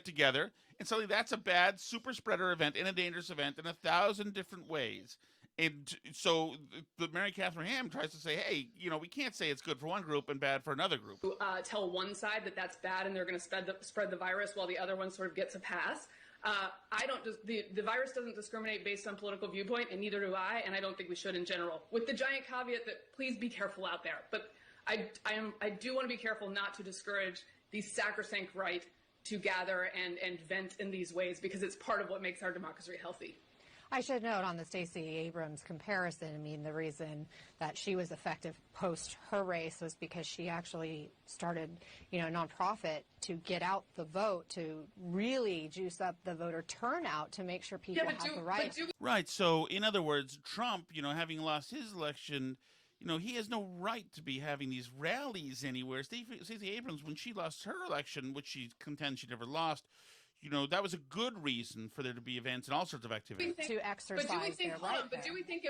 together, and suddenly that's a bad super spreader event and a dangerous event in 1,000 different ways. And so the Mary Catherine Ham tries to say, hey, we can't say it's good for one group and bad for another group. Tell one side that that's bad and they're going to spread the virus while the other one sort of gets a pass. The virus doesn't discriminate based on political viewpoint, and neither do I, and I don't think we should in general. With the giant caveat that please be careful out there. But I do want to be careful not to discourage the sacrosanct right to gather and vent in these ways, because it's part of what makes our democracy healthy. I should note on the Stacey Abrams comparison, I mean, the reason that she was effective post her race was because she actually started, a nonprofit to get out the vote, to really juice up the voter turnout to make sure people have the right. Right. So, in other words, Trump, having lost his election, he has no right to be having these rallies anywhere. Stacey Abrams, when she lost her election, which she contends she never lost, that was a good reason for there to be events and all sorts of activities. To exercise their right. But do we think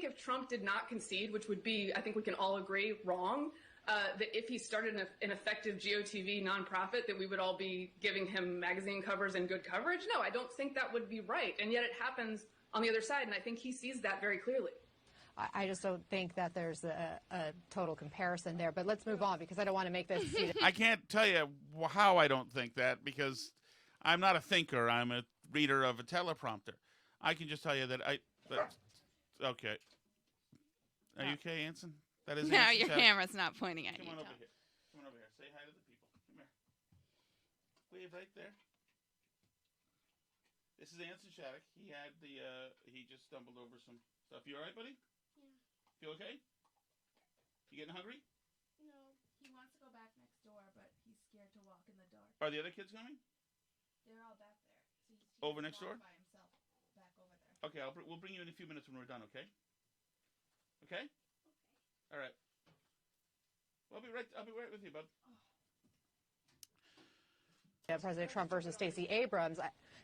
if Trump did not concede, which would be, I think we can all agree, wrong, that if he started an effective GOTV nonprofit, that we would all be giving him magazine covers and good coverage? No, I don't think that would be right. And yet it happens on the other side, and I think he sees that very clearly. I just don't think that there's a total comparison there. But let's move on, because I don't want to make this. I can't tell you how I don't think that, because I'm not a thinker. I'm a reader of a teleprompter. I can just tell you that okay. Are you okay, Anson? That is. No, your camera's not pointing at you. Come on over here. Come on over here. Say hi to the people. Come here. Wave right there. This is Anson Shattuck. He just stumbled over some stuff. You all right, buddy? Yeah. Feel okay? You getting hungry? No, he wants to go back next door, but he's scared to walk in the dark. Are the other kids coming? They're all back there. So he's over next door? By himself, back over there. Okay, we'll bring you in a few minutes when we're done, okay? Okay? All right. I'll be right with you, bud. President Trump versus Stacey Abrams.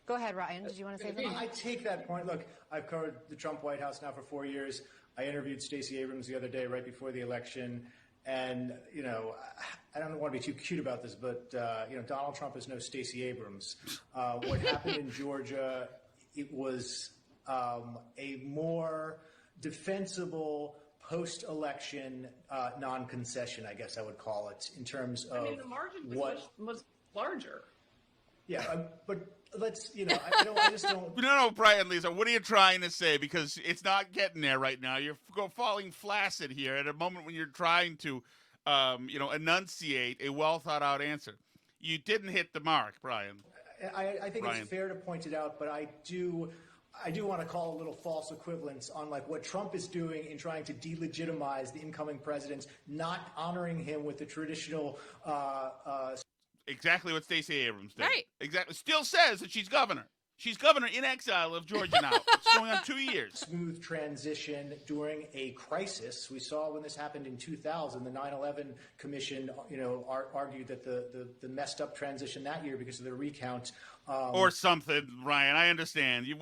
Go ahead, Ryan. Did you want to say something? I take that point. Look, I've covered the Trump White House now for 4 years. I interviewed Stacey Abrams the other day, right before the election. And, I don't want to be too cute about this, but, Donald Trump is no Stacey Abrams. What happened in Georgia, it was a more defensible post-election non-concession, I guess I would call it, in terms of the margin was larger. Yeah, but let's, I just don't. No, Brian, Lisa, what are you trying to say? Because it's not getting there right now. You're falling flaccid here at a moment when you're trying to, enunciate a well-thought-out answer. You didn't hit the mark, Brian. I think it's fair to point it out, but I do want to call a little false equivalence on what Trump is doing in trying to delegitimize the incoming president, not honoring him with the traditional. Exactly what Stacey Abrams did. Right. Exactly. Still says that she's governor. She's governor in exile of Georgia now. It's going on 2 years. Smooth transition during a crisis. We saw when this happened in 2000, the 9/11 Commission, argued that the messed up transition that year because of the recount. Or something, Ryan. I understand. You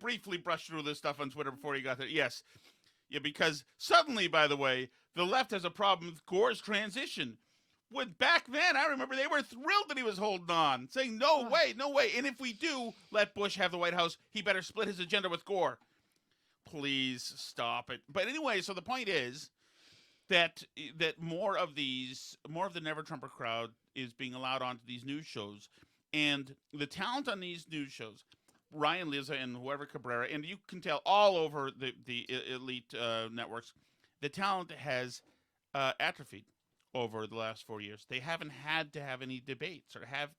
briefly brushed through this stuff on Twitter before you got there. Yes. Yeah, because suddenly, by the way, the left has a problem with Gore's transition. Back then, I remember they were thrilled that he was holding on, saying, no way. And if we do let Bush have the White House, he better split his agenda with Gore. Please stop it. But anyway, so the point is that more of the Never Trumper crowd is being allowed onto these news shows. And the talent on these news shows, Ryan Leza and whoever Cabrera, and you can tell all over the elite networks, the talent has atrophied. over the last 4 years. They haven't had to have any debates or have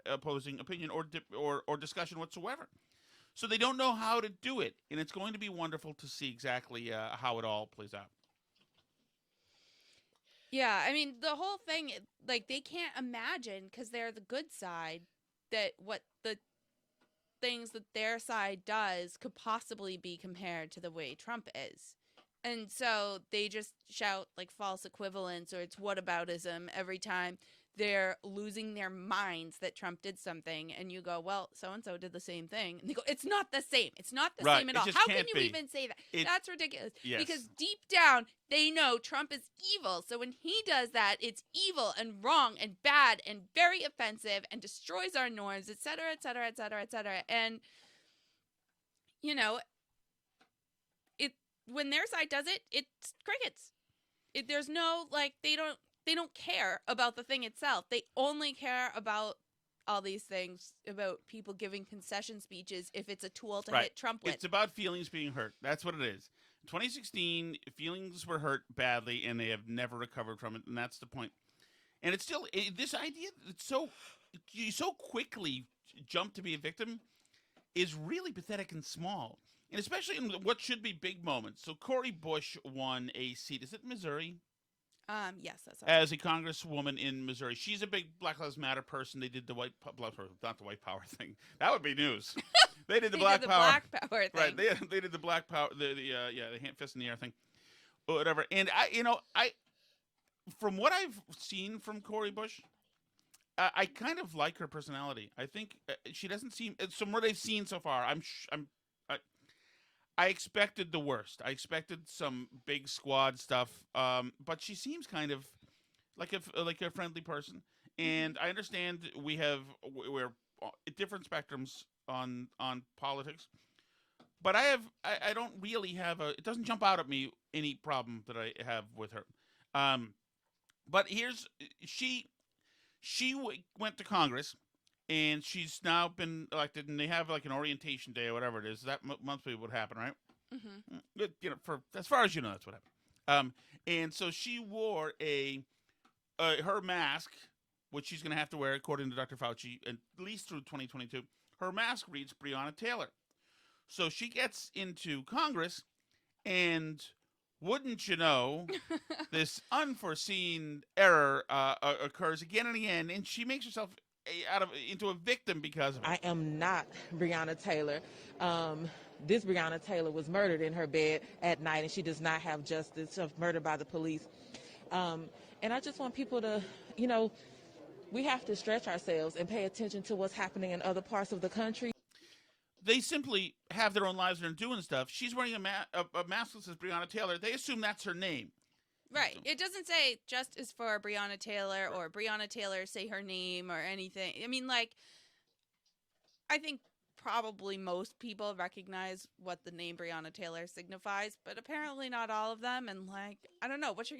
opposing opinion or discussion whatsoever. So they don't know how to do it, and it's going to be wonderful to see exactly how it all plays out. Yeah, I mean, the whole thing, like, they can't imagine, because they're the good side, that what the things that their side does could possibly be compared to the way Trump is. And so they just shout, like, false equivalence or it's whataboutism every time they're losing their minds that Trump did something. And you go, well, so-and-so did the same thing. And they go, it's not the same. It's not the same at all. How can you even say that? That's ridiculous. Yes. Because deep down, they know Trump is evil. So when he does that, it's evil and wrong and bad and very offensive and destroys our norms, et cetera, et cetera, et cetera, et cetera. And, you know, when their side does it, it's crickets. There's no, like, they don't care about the thing itself. They only care about all these things, about people giving concession speeches if it's a tool to hit Trump with. It's about feelings being hurt. That's what it is. In 2016, feelings were hurt badly, and they have never recovered from it, and that's the point. And it's still, this idea, you so quickly jump to be a victim is really pathetic and small. And especially in what should be big moments. So Cori Bush won a seat. Is it Missouri? Yes, that's right. As a congresswoman in Missouri. She's a big Black Lives Matter person. They did the not the white power thing. That would be news. They did the black power. Black power thing. Right. They did the black power, the hand fist in the air thing. Whatever. And I from what I've seen from Cori Bush, I kind of like her personality. I think she doesn't seem, from what I've seen so far, I expected the worst. I expected some big squad stuff, but she seems kind of like a friendly person. And I understand we're at different spectrums on politics, but I don't really have it doesn't jump out at me any problem that I have with her. But she went to Congress. And she's now been elected, and they have like an orientation day or whatever it is. That monthly would happen, right? Mm-hmm. You know, for as far as you know, that's what happened. And so she wore her mask, which she's going to have to wear according to Dr. Fauci, at least through 2022. Her mask reads Breonna Taylor. So she gets into Congress, and wouldn't you know, this unforeseen error occurs again and again, and she makes herself into a victim because of it. I am not Breonna Taylor. This Breonna Taylor was murdered in her bed at night, and she does not have justice, murdered by the police. And I just want people to, we have to stretch ourselves and pay attention to what's happening in other parts of the country. They simply have their own lives and are doing stuff. She's wearing a mask that says Breonna Taylor. They assume that's her name. Right. It doesn't say justice for Breonna Taylor or Breonna Taylor say her name or anything. I mean, like, I think probably most people recognize what the name Breonna Taylor signifies, but apparently not all of them. And, like, I don't know, you're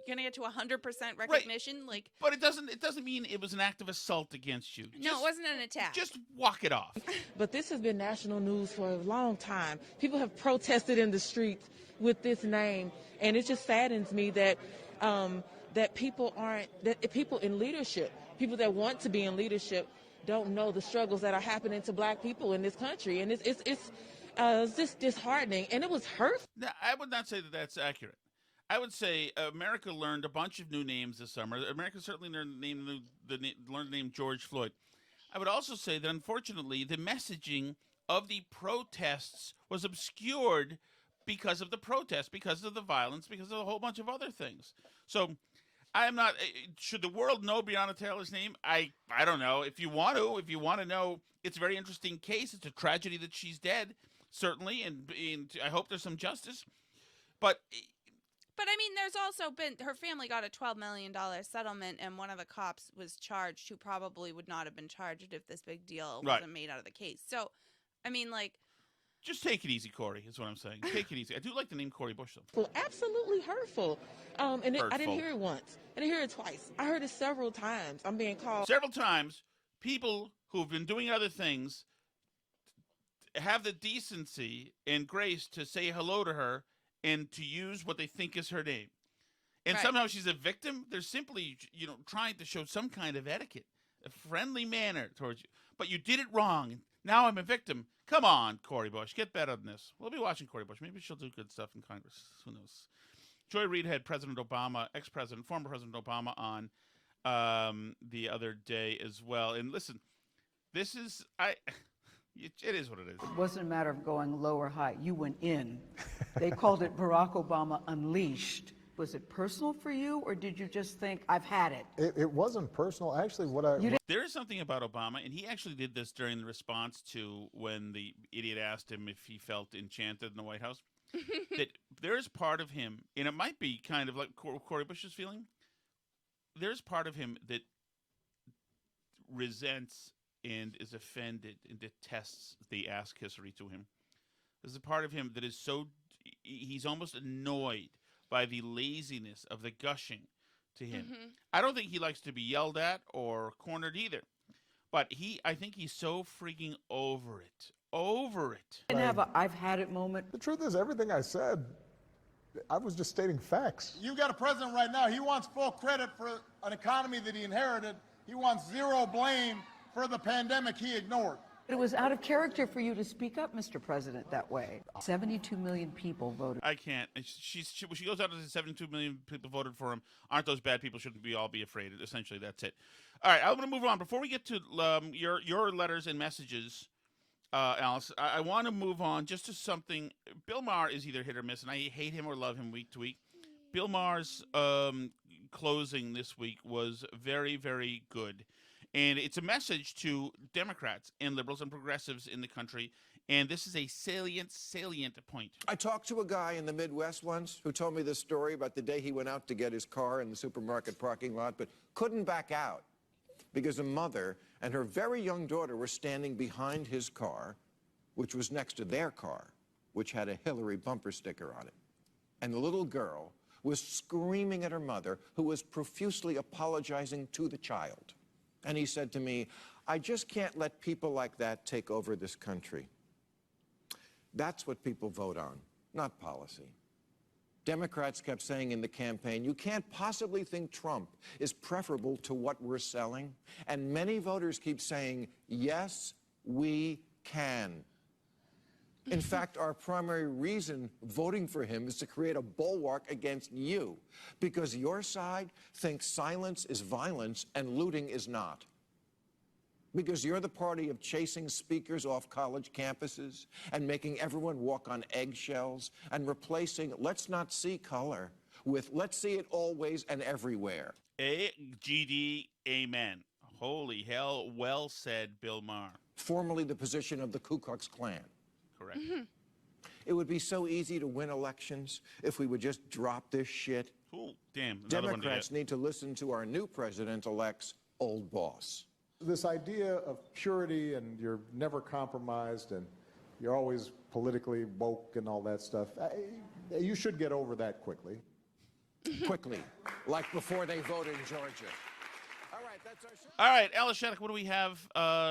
gonna get to 100% recognition? Right. Like, but it doesn't mean it was an act of assault against you. No, it wasn't an attack. Just walk it off. But this has been national news for a long time. People have protested in the streets with this name, and it just saddens me that that people in leadership, people that want to be in leadership, don't know the struggles that are happening to Black people in this country, and it's just dishearteartening, and it was hurtful. No, I would not say that that's accurate. I would say America learned a bunch of new names this summer. America certainly learned the name George Floyd. I would also say that unfortunately the messaging of the protests was obscured because of the protests, because of the violence, because of a whole bunch of other things. So I am not. Should the world know Breonna Taylor's name? I don't know. If you want to know, it's a very interesting case. It's a tragedy that she's dead, certainly, and I hope there's some justice. But I mean, there's also been, her family got a $12 million settlement, and one of the cops was charged who probably would not have been charged if this big deal wasn't made out of the case. So, I mean, like, just take it easy, Cori, is what I'm saying. Take it easy. I do like the name Cori Bush, though. Well, absolutely hurtful. I didn't hear it once. I didn't hear it twice. I heard it several times. I'm being called. Several times, people who've been doing other things have the decency and grace to say hello to her and to use what they think is her name. And somehow she's a victim. They're simply, trying to show some kind of etiquette, a friendly manner towards you. But you did it wrong. Now I'm a victim. Come on, Cori Bush. Get better than this. We'll be watching Cori Bush. Maybe she'll do good stuff in Congress. Who knows? Joy Reid had President Obama, former President Obama on the other day as well. And listen, this is, it is what it is. It wasn't a matter of going low or high. You went in. They called it Barack Obama Unleashed. Was it personal for you, or did you just think, I've had it? It wasn't personal. Actually, there is something about Obama, and he actually did this during the response to when the idiot asked him if he felt enchanted in the White House, that there is part of him, and it might be kind of like Cori Bush's feeling, there's part of him that resents and is offended and detests the ass kissery to him. There's a part of him that is he's almost annoyed by the laziness of the gushing to him. Mm-hmm. I don't think he likes to be yelled at or cornered either. But I think he's so freaking over it. Over it. And have a I've had it moment. The truth is, everything I said, I was just stating facts. You've got a president right now, he wants full credit for an economy that he inherited. He wants zero blame for the pandemic he ignored. It was out of character for you to speak up, Mr. President, that way. 72 million people voted. I can't. When she goes out and says 72 million people voted for him, aren't those bad people? Shouldn't we all be afraid? Essentially, that's it. All right, I'm going to move on. Before we get to your letters and messages, Alice, I want to move on just to something. Bill Maher is either hit or miss, and I hate him or love him week to week. Bill Maher's closing this week was very, very good. And it's a message to Democrats and liberals and progressives in the country. And this is a salient point. I talked to a guy in the Midwest once who told me this story about the day he went out to get his car in the supermarket parking lot, but couldn't back out because a mother and her very young daughter were standing behind his car, which was next to their car, which had a Hillary bumper sticker on it. And the little girl was screaming at her mother, who was profusely apologizing to the child. And he said to me, I just can't let people like that take over this country. That's what people vote on, not policy. Democrats kept saying in the campaign, you can't possibly think Trump is preferable to what we're selling. And many voters keep saying, yes, we can. In fact, our primary reason voting for him is to create a bulwark against you, because your side thinks silence is violence and looting is not. Because you're the party of chasing speakers off college campuses and making everyone walk on eggshells and replacing let's not see color with let's see it always and everywhere. AGD, amen. Holy hell, well said, Bill Maher. Formerly the position of the Ku Klux Klan. Correct. It would be so easy to win elections if we would just drop this shit. Ooh, damn. Democrats need to listen to our new president-elect's old boss. This idea of purity and you're never compromised and you're always politically woke and all that stuff, you should get over that quickly. Quickly, like before they voted in Georgia. All right, that's our show. All right, Alice Shattuck, what do we have?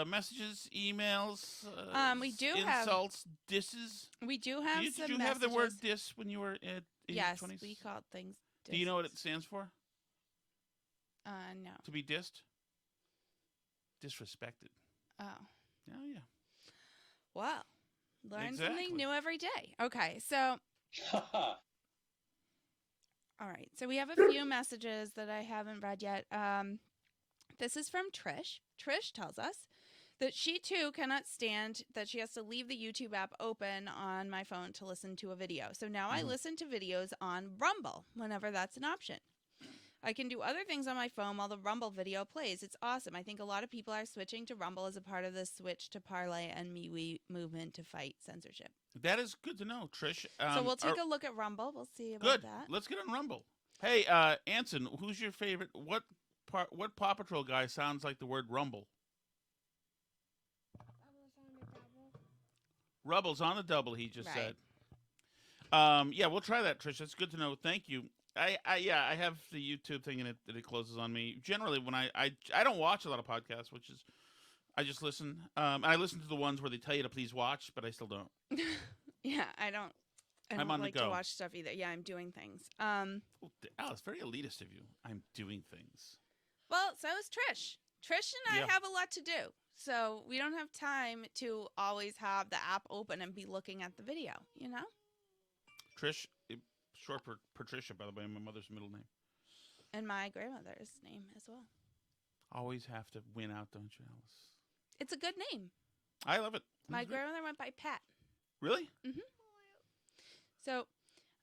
Messages, emails, we do insults, disses? We do have Did some you have the word diss when you were in Yes, 20s? we called things disses. Do you know what it stands for? No. To be dissed? Disrespected. Oh. Oh, yeah. Well, learn Exactly. something new every day. Okay, so... All right, so we have a few messages that I haven't read yet. This is from Trish. Trish tells us that she too cannot stand that she has to leave the YouTube app open on my phone to listen to a video. So now I listen to videos on Rumble whenever that's an option. I can do other things on my phone while the Rumble video plays. It's awesome. I think a lot of people are switching to Rumble as a part of the switch to Parlay and MeWe movement to fight censorship. That is good to know, Trish. So we'll take a look at Rumble. We'll see about that. Let's get on Rumble. Hey, Anson, who's your favorite? What Paw Patrol guy sounds like the word rumble? Rubble's on the double, he just said. Yeah, we'll try that, Trish. That's good to know. Thank you. I have the YouTube thing and it closes on me. Generally, when I don't watch a lot of podcasts, which is I just listen. And I listen to the ones where they tell you to please watch, but I still don't. Yeah, I I I'm don't on the like go. to watch stuff either. Yeah, I'm doing things. Alice, very elitist of you. I'm doing things. Well, so is Trish. Trish and I Yeah. have a lot to do. So we don't have time to always have the app open and be looking at the video, you know? Trish, short for Patricia, by the way, my mother's middle name. And my grandmother's name as well. Always have to win out, don't you, Alice? It's a good name. I love it. My grandmother went by Pat. Really? Mm-hmm. So,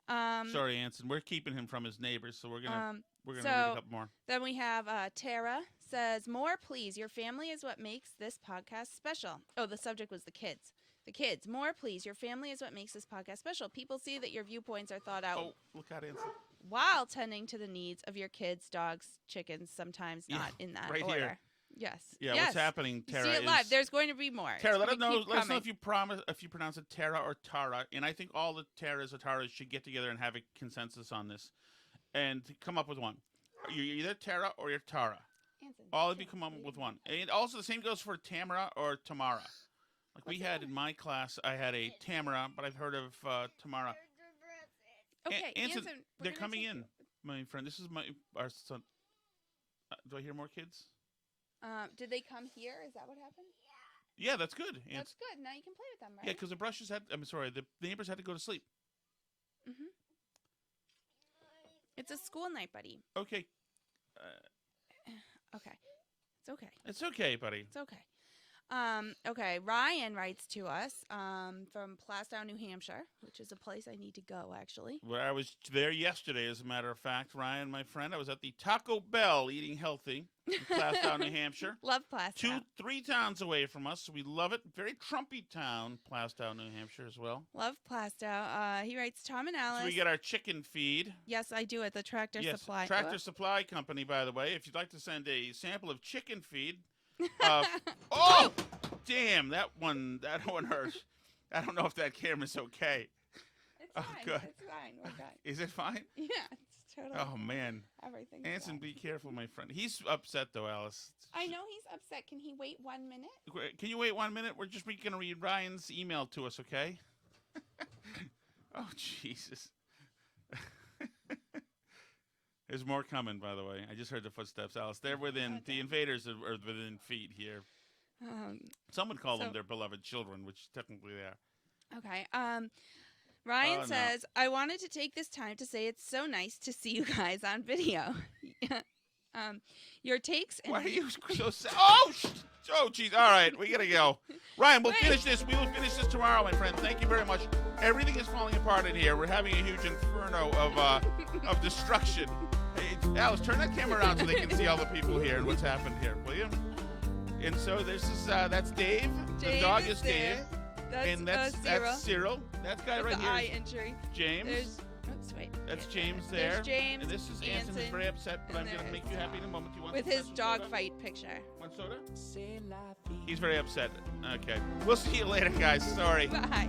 Sorry, Anson. We're keeping him from his neighbors, so we're gonna read a couple more. Then we have Tara says, "More, please. Your family is what makes this podcast special." Oh, the subject was the kids. The kids. More, please. Your family is what makes this podcast special. People see that your viewpoints are thought out. Oh, look out, Anson. While tending to the needs of your kids, dogs, chickens, sometimes not in that right order. Here. Yes. Yeah, yes. what's happening, Tara? You see it live. There's going to be more. Tara, let It's us gonna know. keep Let us know coming. if you pronounce it Tara or Tara. And I think all the Taras or Taras should get together and have a consensus on this, and come up with one. You're either Tara or you're Tara. All of you come up with one. And also the same goes for Tamara or Tamara. Like we had in my class, I had a Tamara, but I've heard of Tamara. Okay, Anson, Anson, we're they're gonna coming take in, my friend. This is our son. Do I hear more kids? Did they come here? Is that what happened? Yeah, that's good. That's good. Now you can play with them, right? Yeah, because the neighbors had to go to sleep. Mm-hmm. It's a school night, buddy. Okay. Okay. It's okay. It's okay, buddy. It's okay. Okay, Ryan writes to us from Plastow, New Hampshire, which is a place I need to go, actually. Well, I was there yesterday, as a matter of fact, Ryan, my friend. I was at the Taco Bell eating healthy in Plastow, New Hampshire. Love Plastow. 3 towns away from us, so we love it. Very Trumpy town, Plastow, New Hampshire, as well. Love Plastow. He writes, Tom and Alice. So we get our chicken feed. Yes, I do at the Tractor Supply. Tractor Supply Company, by the way. If you'd like to send a sample of chicken feed. Oh, damn! That one hurts. I don't know if that camera's okay. It's fine. Good. It's fine. We're good. Is it fine? Yeah, it's totally. Oh man. Everything's Anson, fine. be careful, my friend. He's upset though, Alice. I know he's upset. Can he wait 1 minute? Can you wait 1 minute? We're just going to read Ryan's email to us, okay? Oh Jesus. There's more coming, by the way. I just heard the footsteps, Alice. They're within, the invaders are within feet here. Some would call them their beloved children, which technically they are. Okay. Ryan says, I wanted to take this time to say it's so nice to see you guys on video. Your takes. Why are you so sad? Oh, jeez. All right, we got to go. Ryan, we'll finish this. We will finish this tomorrow, my friend. Thank you very much. Everything is falling apart in here. We're having a huge inferno of destruction. Hey, Alice, turn that camera around so they can see all the people here and what's happened here, will you? And so that's Dave. The dog is Dave. That's Cyril. That guy right here. Eye injury. James. That's James there. There's James. And this is Anson, who's very upset, but I'm going to make you happy in a moment. You want with some his dog soda? fight picture. Want soda? He's very upset. Okay. We'll see you later, guys. Sorry. Bye.